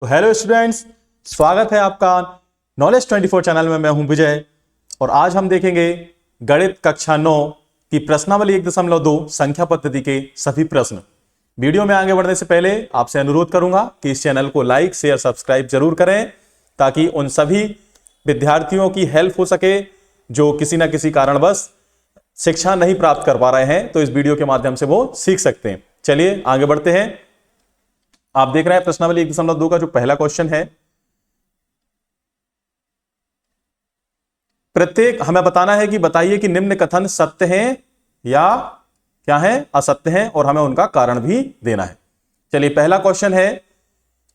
तो hello students, स्वागत है आपका नॉलेज 24 चैनल में। मैं हूं विजय और आज हम देखेंगे गणित कक्षा 9 की प्रश्नावली 1.2 संख्या पद्धति के सभी प्रश्न। वीडियो में आगे बढ़ने से पहले आपसे अनुरोध करूंगा कि इस चैनल को लाइक शेयर सब्सक्राइब जरूर करें ताकि उन सभी विद्यार्थियों की हेल्प हो सके जो किसी ना किसी कारणवश शिक्षा नहीं प्राप्त कर पा रहे हैं, तो इस वीडियो के माध्यम से वो सीख सकते हैं। चलिए आगे बढ़ते हैं। आप देख रहे हैं प्रश्नावली 1.2 का जो पहला क्वेश्चन है, प्रत्येक हमें बताना है कि बताइए कि निम्न कथन सत्य हैं या क्या है असत्य हैं, और हमें उनका कारण भी देना है। चलिए पहला क्वेश्चन है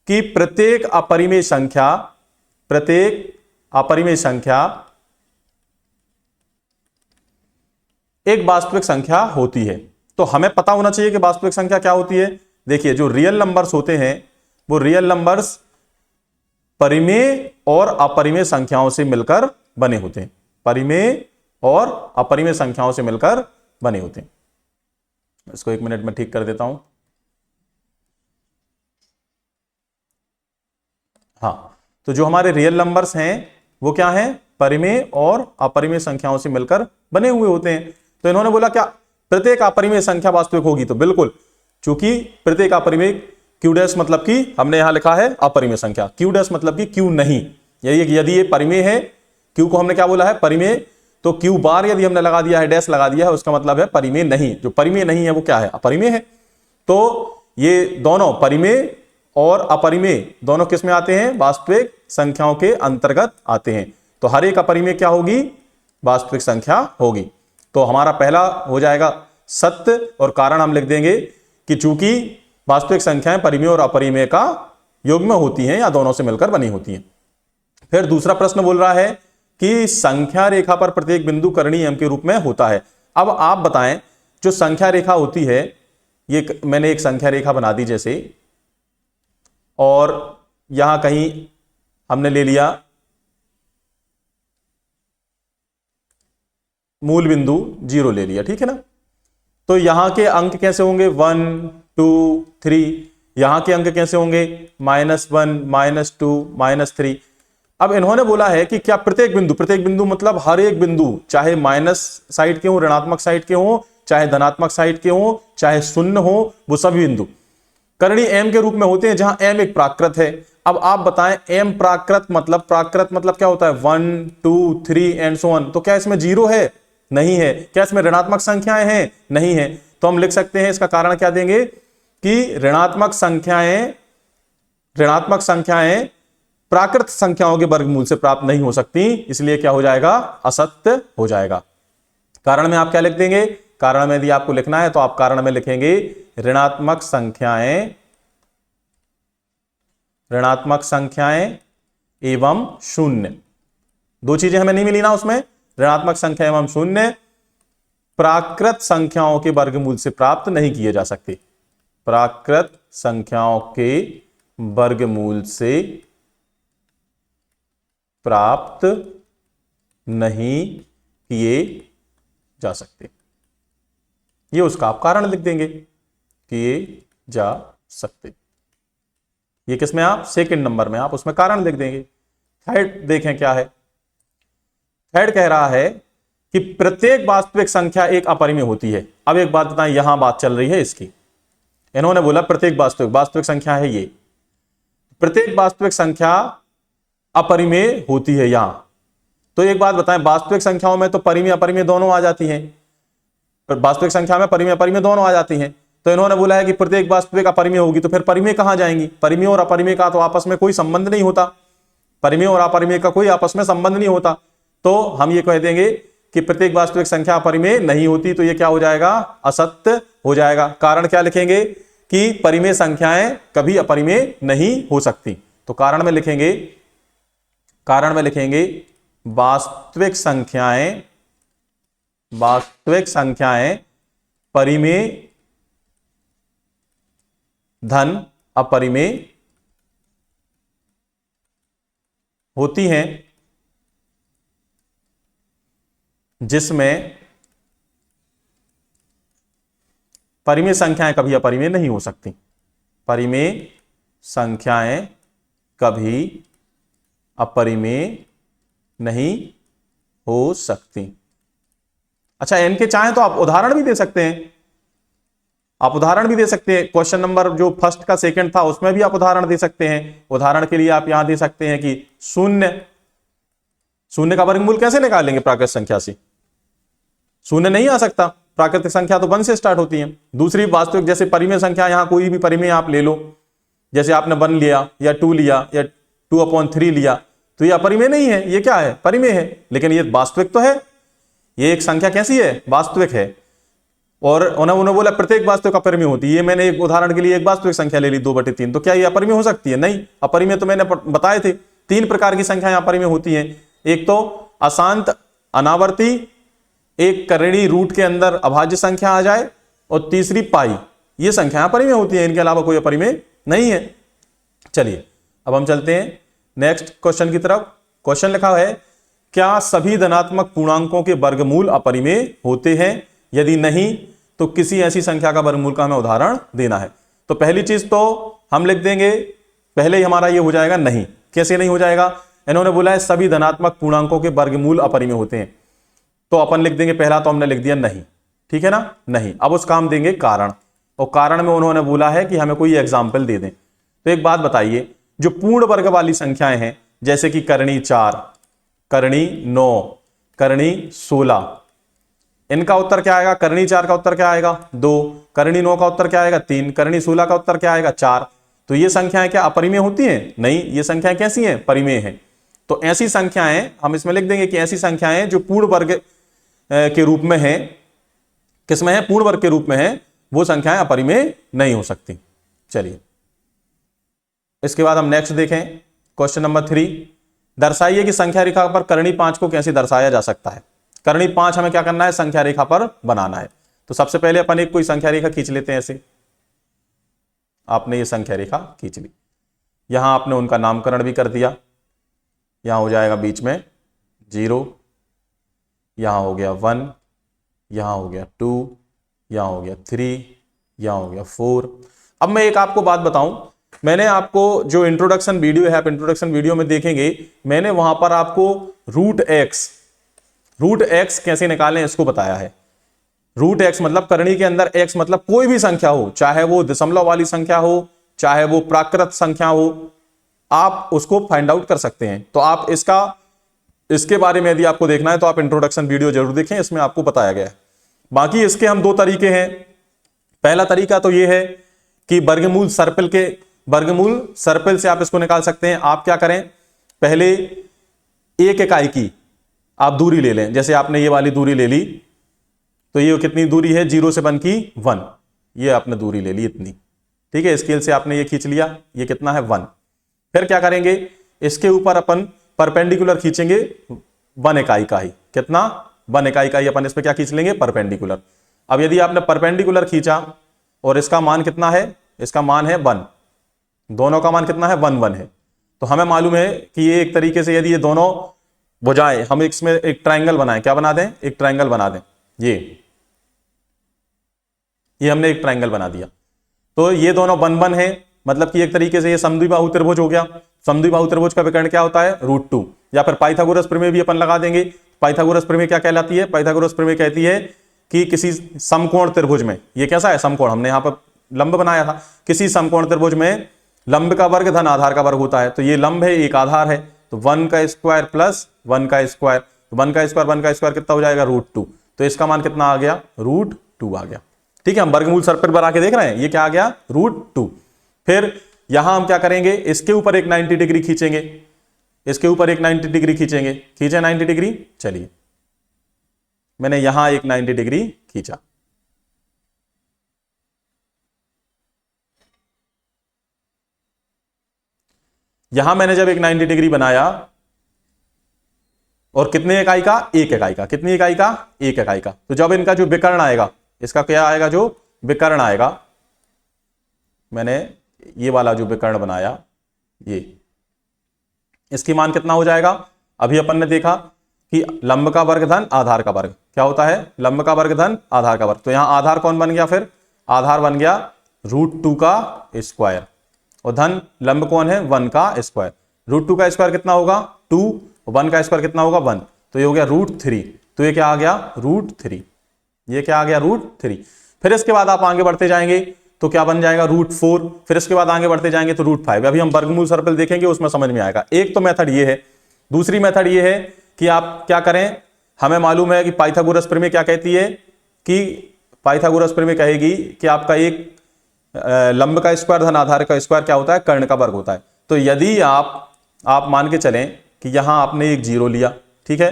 कि प्रत्येक अपरिमेय संख्या एक वास्तविक संख्या होती है। तो हमें पता होना चाहिए कि वास्तविक संख्या क्या होती है। देखिए, जो रियल नंबर्स होते हैं वो रियल नंबर्स परिमेय और अपरिमेय संख्याओं से मिलकर बने होते हैं। परिमेय और अपरिमेय संख्याओं से मिलकर बने होते हैं। इसको 1 मिनट में ठीक कर देता हूं। हाँ, तो जो हमारे रियल नंबर्स हैं वो क्या हैं, परिमेय और अपरिमेय संख्याओं से मिलकर बने हुए होते हैं। तो इन्होंने बोला क्या प्रत्येक अपरिमेय संख्या वास्तविक होगी, तो बिल्कुल, चूंकि प्रत्येक अपरिमेय क्यू डैश मतलब कि हमने यहां लिखा है अपरिमेय संख्या, क्यू डैश मतलब कि क्यू नहीं। यदि ये परिमेय है, क्यू को हमने क्या बोला है परिमेय, तो क्यू बार यदि हमने लगा दिया है, डैश लगा दिया है, उसका मतलब है परिमेय नहीं। जो परिमेय नहीं है वो क्या है, अपरिमेय है। तो ये दोनों परिमेय और अपरिमेय दोनों किस में आते हैं, वास्तविक संख्याओं के अंतर्गत आते हैं। तो हर एक अपरिमेय क्या होगी, वास्तविक संख्या होगी। तो हमारा पहला हो जाएगा सत्य, और कारण हम लिख देंगे कि चूंकि वास्तविक संख्याएं परिमेय और अपरिमेय का युग्म होती हैं या दोनों से मिलकर बनी होती हैं। फिर दूसरा प्रश्न बोल रहा है कि संख्या रेखा पर प्रत्येक बिंदु करणीय एम के रूप में होता है। अब आप बताएं, जो संख्या रेखा होती है, ये मैंने एक संख्या रेखा बना दी जैसे, और यहां कहीं हमने ले लिया मूल बिंदु 0 ले लिया, ठीक है ना। तो यहां के अंक कैसे होंगे, 1 2 3। यहां के अंक कैसे होंगे, -1 -2 -3। अब इन्होंने बोला है कि क्या प्रत्येक बिंदु मतलब हर एक बिंदु, चाहे माइनस साइड के हो, ऋणात्मक साइड के हो, चाहे धनात्मक साइड के हो, चाहे शून्य हो, वो सभी बिंदु करणीय एम के रूप में होते हैं, जहां एम एक प्राकृत है। अब आप बताएं, एम प्राकृत मतलब क्या होता है, 1 2 3 एंड सो ऑन। तो क्या इसमें 0 है, नहीं है। क्या इसमें ऋणात्मक संख्याएं हैं, नहीं है। तो हम लिख सकते हैं, इसका कारण क्या देंगे कि ऋणात्मक संख्याएं प्राकृत संख्याओं के वर्गमूल से प्राप्त नहीं हो सकती, इसलिए क्या हो जाएगा, असत्य हो जाएगा। कारण में आप क्या लिख देंगे, कारण में यदि आपको लिखना है तो आप कारण में लिखेंगे ऋणात्मक संख्याएं एवं शून्य। दो चीजें हमें नहीं मिली ना उसमें, ऋणात्मक संख्या एवं शून्य प्राकृत संख्याओं के वर्गमूल से प्राप्त नहीं किए जा सकते। प्राकृत संख्याओं के वर्गमूल से प्राप्त नहीं किए जा सकते। ये उसका आप कारण लिख देंगे, किए जा सकते। ये किसमें, आप सेकंड नंबर में आप उसमें कारण लिख देंगे। थर्ड देखें क्या है, थर्ड कह रहा है कि प्रत्येक वास्तविक संख्या एक अपरिमेय होती है। अब एक बात बताएं, यहां बात चल रही है इसकी। इन्होंने बोला प्रत्येक वास्तविक संख्या है, ये प्रत्येक वास्तविक संख्या अपरिमेय होती है यहां। तो एक बात बताएं, वास्तविक संख्याओं में तो परिमेय अपरिमेय दोनों आ जाती हैं, वास्तविक संख्या में परिमेय अपरिमेय दोनों आ जाती हैं। तो इन्होंने बोला है कि प्रत्येक वास्तविक अपरिमेय होगी, तो फिर परिमेय कहां जाएंगी, परिमेय और अपरिमेय का तो आपस में कोई संबंध नहीं होता, परिमेय और अपरिमेय का कोई आपस में संबंध नहीं होता। तो हम ये कह देंगे कि प्रत्येक वास्तविक संख्या अपरिमेय नहीं होती, तो ये क्या हो जाएगा, असत्य हो जाएगा। कारण क्या लिखेंगे कि परिमेय संख्याएं कभी अपरिमेय नहीं हो सकती। तो कारण में लिखेंगे वास्तविक संख्याएं परिमेय धन अपरिमेय होती हैं, जिसमें परिमेय संख्याएं कभी अपरिमेय नहीं हो सकती। परिमेय संख्याएं कभी अपरिमेय नहीं हो सकती। अच्छा, n के चाहें तो आप उदाहरण भी दे सकते हैं, आप उदाहरण भी दे सकते हैं। क्वेश्चन नंबर जो फर्स्ट का सेकंड था उसमें भी आप उदाहरण दे सकते हैं। उदाहरण के लिए आप यहां दे सकते हैं कि शून्य, शून्य का वर्गमूल कैसे निकालेंगे प्राकृतिक संख्या से? शून्य नहीं आ सकता, प्राकृतिक संख्या तो 1 से स्टार्ट होती है। दूसरी वास्तविक, जैसे परिमेय संख्या, यहां कोई भी परिमेय आप ले लो, जैसे आपने 1 लिया या 2 लिया या 2/3 लिया, तो ये अपरिमेय नहीं है, ये क्या है? परिमेय है। लेकिन ये वास्तविक तो है, ये एक संख्या कैसी है? वास्तविक है। और उन्होंने बोला प्रत्येक वास्तविक अपरिमेय होती है। ये मैंने एक उदाहरण के लिए एक वास्तविक संख्या ले ली 2/3, तो क्या ये अपरिमेय हो सकती है? नहीं। अपरिमेय तो मैंने बताए थे, 3 प्रकार की संख्याएं अपरिमेय होती हैं। एक तो अशांत अनावर्ती, एक करणीय रूट के अंदर अभाज्य संख्या आ जाए, और तीसरी पाई। ये संख्याएं अपरिमेय होती हैं, इनके अलावा कोई अपरिमेय नहीं है। चलिए अब हम चलते हैं नेक्स्ट क्वेश्चन की तरफ। क्वेश्चन लिखा है, क्या सभी धनात्मक पूर्णांकों के वर्गमूल अपरिमेय होते हैं? यदि नहीं तो किसी ऐसी संख्या का वर्गमूल का हमें उदाहरण देना है। तो पहली चीज तो हम लिख देंगे, पहले ही हमारा ये हो जाएगा नहीं। कैसे नहीं हो जाएगा? इन्होंने बोला है सभी धनात्मक पूर्णांकों के वर्गमूल अपरिमेय होते हैं, तो अपन लिख देंगे, पहला तो हमने लिख दिया नहीं, ठीक है ना, नहीं। अब उसका हम देंगे कारण, और कारण में उन्होंने बोला है कि हमें कोई एग्जाम्पल दे दें। तो एक बात बताइए, जो पूर्ण वर्ग वाली संख्याएं हैं, जैसे कि करणी 4, करणी 9, करणी 16, इनका उत्तर क्या आएगा? करणी 4 का उत्तर क्या आएगा? 2, करणी 9 का उत्तर क्या आएगा? 3, करणी 16 का उत्तर क्या आएगा? 4। तो ये संख्याएं क्या अपरिमेय होती हैं? नहीं, ये संख्याएं कैसी हैं? परिमेय हैं। तो ऐसी संख्याएं हम इसमें लिख देंगे कि ऐसी संख्याएं जो पूर्ण वर्ग के रूप में है, किसमें है? पूर्ण वर्ग के रूप में है, वो संख्याएं अपरिमेय नहीं हो सकती। चलिए इसके बाद हम नेक्स्ट देखें, क्वेश्चन नंबर 3। दर्शाइए कि संख्या रेखा पर करणी 5 को कैसे दर्शाया जा सकता है। करणी 5 हमें क्या करना है? संख्या रेखा पर बनाना है। तो सबसे पहले अपन एक कोई संख्या रेखा खींच लेते हैं। ऐसे आपने ये संख्या रेखा खींच ली, यहां आपने उनका नामकरण भी कर दिया। यहां हो जाएगा बीच में 0, यहां हो गया 1, यहां हो गया 2, यहां हो गया 3, यहां हो गया 4। अब मैं एक आपको बात बताऊं, मैंने आपको जो इंट्रोडक्शन वीडियो है, आप इंट्रोडक्शन वीडियो में देखेंगे, मैंने वहां पर आपको रूट एक्स कैसे निकालें इसको बताया है। रूट एक्स मतलब करणी के अंदर एक्स मतलब कोई भी संख्या हो, चाहे वो दशमलव वाली संख्या हो, चाहे वो प्राकृत संख्या हो, आप उसको फाइंड आउट कर सकते हैं। तो आप इसके बारे में यदि आपको देखना है तो आप इंट्रोडक्शन वीडियो जरूर देखें, इसमें आपको बताया गया है। बाकी इसके हम 2 तरीके हैं। पहला तरीका तो यह है कि वर्गमूल सर्पिल से आप इसको निकाल सकते हैं। आप क्या करें, पहले एक इकाई की आप दूरी ले लें। जैसे आपने ये वाली दूरी ले ली, तो ये कितनी दूरी है? 0 से 1 की 1, ये आपने दूरी ले ली इतनी, ठीक है। स्केल से आपने ये खींच लिया, ये कितना है? 1। फिर क्या करेंगे, इसके ऊपर अपन परपेंडिकुलर खींचेंगे 1 इकाई का ही। कितना? 1 इकाई का ही अपन इस पर क्या खींच लेंगे? परपेंडिकुलर। अब यदि आपने परपेंडिकुलर खींचा और इसका मान कितना है? इसका मान है 1, दोनों का मान कितना है? 1 1 है। तो हमें मालूम है कि ये एक तरीके से यदि ये दोनों भुजाएं, हम इसमें एक ट्राइंगल बनाएं। क्या बना दें? एक ट्राइंगल बना दें। ये हमने एक ट्राइंगल बना दिया। तो ये दोनों 1 1 है, मतलब कि एक तरीके से ये समद्विबाहु त्रिभुज हो गया। समद्विबाहु त्रिभुज का विकर्ण क्या होता है? √2। या फिर पाइथागोरस प्रमेय भी अपन लगा देंगे। पाइथागोरस प्रमेय क्या कहलाती है? पाइथागोरस प्रमेय कहती है कि किसी समकोण त्रिभुज में, ये कैसा है? समकोण, हमने यहां पर लंब बनाया था। किसी समकोण त्रिभुज में लंब का वर्ग धन आधार का वर्ग होता है। तो ये लंब है, एक आधार है, तो 1 का स्क्वायर प्लस 1 का स्क्वायर, तो 1 का स्क्वायर कितना हो जाएगा? √2। तो इसका मान कितना आ गया? √2 आ गया। ठीक है, हम वर्गमूल सर्पिल बना के देख रहे हैं, ये क्या आ गया? √2। फिर यहां हम क्या करेंगे, इसके ऊपर एक 90 डिग्री खींचेंगे, इसके ऊपर एक 90 डिग्री खींचेंगे। खींचे 90 डिग्री, चलिए मैंने यहां एक 90 डिग्री खींचा। यहां मैंने जब एक 90 डिग्री बनाया, और कितने इकाई का? एक इकाई का। कितनी इकाई का? एक इकाई का। तो जब इनका जो विकर्ण आएगा, इसका क्या आएगा? जो विकर्ण आएगा, मैंने ये वाला जो विकर्ण बनाया, ये इसकी मान कितना हो जाएगा? अभी अपन ने देखा कि लंब का वर्ग धन आधार का वर्ग क्या होता है? लंब का वर्ग धन आधार का वर्ग। तो यहां आधार कौन बन गया? फिर आधार बन गया √2 का स्क्वायर, और धन लंब कौन है 1 का स्क्वायर। √2 का स्क्वायर कितना होगा 2, 1 का स्क्वायर कितना होगा 1, तो ये हो गया √3। तो ये क्या आ गया √3, ये क्या आ गया √3। फिर इसके बाद आप आगे बढ़ते जाएंगे तो क्या बन जाएगा √4, फिर इसके बाद आगे बढ़ते जाएंगे तो √5। अभी हम वर्गमूल सर्कल देखेंगे उसमें समझ में आएगा। एक तो मेथड ये है। दूसरी मेथड ये है कि आप क्या करें, हमें मालूम है कि पाइथागोरस प्रमेय क्या कहती है कि पाइथागोरस प्रमेय कहेगी कि आपका एक लंब का स्क्वायर धन आधार का स्क्वायर क्या होता है कर्ण का वर्ग होता है। तो यदि आप मान के चलें कि यहां आपने एक 0 लिया, ठीक है,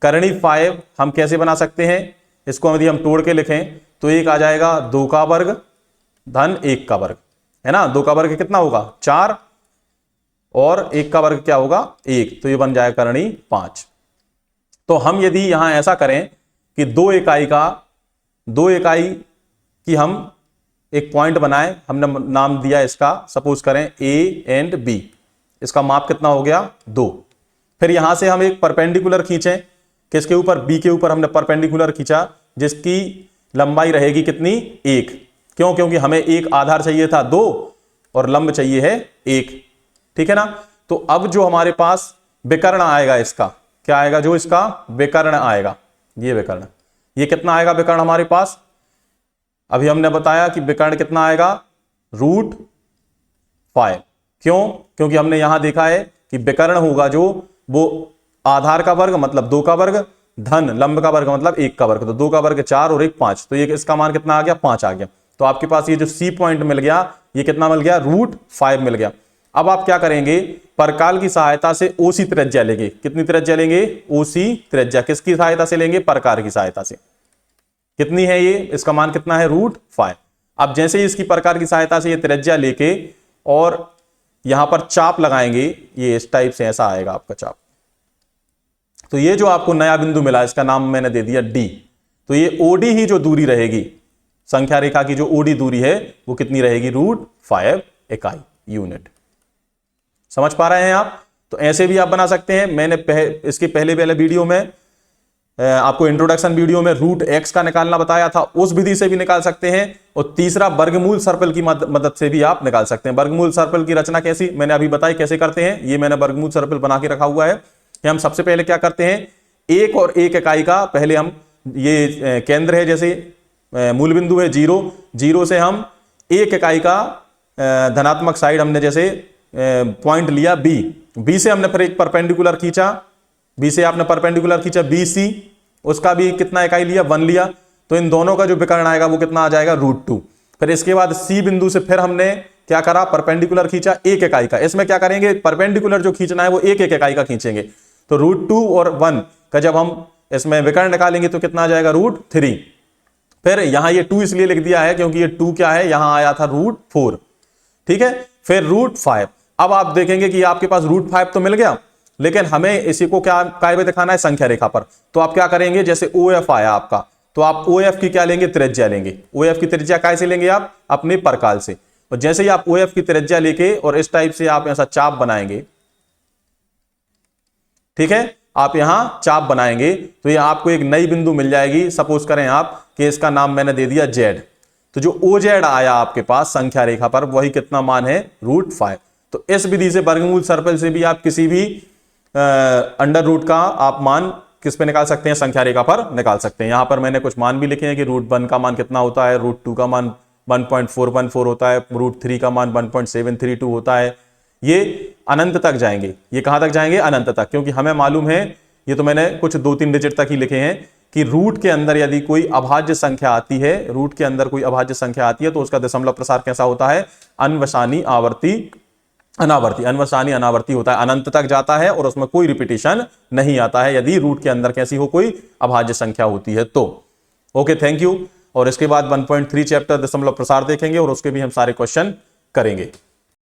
कर्णी 5 हम कैसे बना सकते हैं, इसको यदि हम तोड़ के लिखें तो एक आ जाएगा 2 का वर्ग धन 1 का वर्ग, है ना। 2 का वर्ग कितना होगा 4 और 1 का वर्ग क्या होगा 1, तो ये बन जाएगा कर्णी 5। तो हम यदि यहां ऐसा करें कि 2 इकाई की हम एक पॉइंट बनाए, हमने नाम दिया इसका, सपोज करें A एंड B, इसका माप कितना हो गया 2। फिर यहां से हम एक परपेंडिकुलर खींचें, किसके ऊपर B के ऊपर हमने परपेंडिकुलर खींचा जिसकी लंबाई रहेगी कितनी 1। क्यों, क्योंकि हमें एक आधार चाहिए था 2 और लंब चाहिए है 1, ठीक है ना। तो अब जो हमारे पास विकर्ण आएगा इसका क्या आएगा, जो इसका विकर्ण आएगा, ये विकर्ण, ये कितना आएगा विकर्ण हमारे पास, अभी हमने बताया कि विकर्ण कितना आएगा √5। क्यों, क्योंकि हमने यहां देखा है कि विकर्ण होगा जो वो आधार का वर्ग मतलब 2 का वर्ग धन लंब का वर्ग मतलब 1 का वर्ग, तो 2 का वर्ग 4 और 1 5, तो ये इसका मान कितना आ गया 5 आ गया। तो आपके पास ये जो C पॉइंट मिल गया ये कितना मिल गया √5 मिल गया। अब आप क्या करेंगे, परकाल की सहायता से OC त्रिज्या लेंगे। कितनी त्रिज्या लेंगे OC त्रिज्या, किसकी सहायता से लेंगे परकार की सहायता से। कितनी है ये, इसका मान कितना है √5। अब जैसे ही इसकी परकार की सहायता से ये त्रिज्या लेके और यहां पर चाप लगाएंगे, ये इस टाइप से ऐसा आएगा आपका चाप, तो ये जो आपको नया बिंदु मिला इसका नाम मैंने दे दिया D। तो ये OD ही जो दूरी रहेगी, संख्या रेखा की जो OD दूरी है वो कितनी रहेगी √5 इकाई यूनिट। समझ पा रहे हैं आप। तो ऐसे भी आप बना सकते हैं। मैंने इसके पहले वीडियो में आपको इंट्रोडक्शन वीडियो में √x का निकालना बताया था, उस विधि से भी निकाल सकते हैं। और तीसरा वर्गमूल सर्कल की मदद से भी आप निकाल सकते हैं। वर्गमूल सर्कल की रचना कैसी मैंने अभी बताई कैसे करते हैं। ये मैंने वर्गमूल सर्कल बना के रखा हुआ है कि हम सबसे पहले क्या करते हैं, 1 और 1 इकाई का पहले हम, ये केंद्र है जैसे मूल बिंदु है 0 से हम 1 इकाई का धनात्मक साइड हमने जैसे पॉइंट लिया B से हमने फिर एक परपेंडिकुलर खींचा, B से आपने परपेंडिकुलर खींचा BC, उसका भी कितना इकाई लिया 1 लिया, तो इन दोनों का जो विकर्ण आएगा वो कितना आ जाएगा √2। फिर इसके बाद C बिंदु से फिर हमने क्या करा, परपेंडिकुलर खींचा 1 इकाई का। इसमें क्या करेंगे, परपेंडिकुलर जो खींचना है वो 1 इकाई का खींचेंगे। तो √2 और 1 का जब हम इसमें विकर्ण निकालेंगे तो कितना आ जाएगा √3। फिर यहां ये 2 इसलिए लिख दिया है क्योंकि ये 2 क्या है, यहां आया था √4, ठीक है। फिर √5। अब आप देखेंगे कि आपके पास √5 तो मिल गया, लेकिन हमें इसी को क्या काय में दिखाना है, संख्या रेखा पर। तो आप क्या करेंगे, जैसे OF आया आपका, तो आप OF की क्या लेंगे, त्रिज्या लेंगे। OF की त्रिज्या काय से लेंगे आप, अपने परकाल से। और जैसे ही आप OF की त्रिज्या लेके और इस टाइप से आप ऐसा चाप बनाएंगे, ठीक है, आप यहां चाप बनाएंगे तो ये आपको एक नई बिंदु मिल जाएगी। सपोज करें आप कि इसका नाम मैंने दे दिया Z। तो जो OZ आया आपके पास संख्या रेखा पर वही कितना मान है √5। तो इस विधि से वर्गमूल सर्कल से भी आप किसी भी अंडर रूट का आप मान किस पे निकाल सकते हैं, संख्या रेखा पर निकाल सकते हैं। यहां पर मैंने कुछ मान भी लिखे हैं कि √1 का मान कितना होता है, √2 का मान 1.414 होता है, √3 का मान 1.732 होता है। ये अनंत तक जाएंगे। ये कहां तक जाएंगे, अनंत तक, क्योंकि हमें मालूम है, ये तो मैंने कुछ 2-3 डिजिट तक ही लिखे हैं कि रूट के अंदर यदि कोई अभाज्य संख्या आती है, रूट के अंदर कोई अभाज्य संख्या आती है तो उसका दशमलव प्रसार कैसा होता है, अन्वसानी अनावर्ती होता है, अनंत तक जाता है और उसमें कोई रिपीटेशन नहीं आता है यदि रूट के अंदर कैसी हो, कोई अभाज्य संख्या होती है तो। Okay, thank you. और इसके बाद 1.3 चैप्टर दशमलव प्रसार देखेंगे और उसके भी हम सारे क्वेश्चन करेंगे।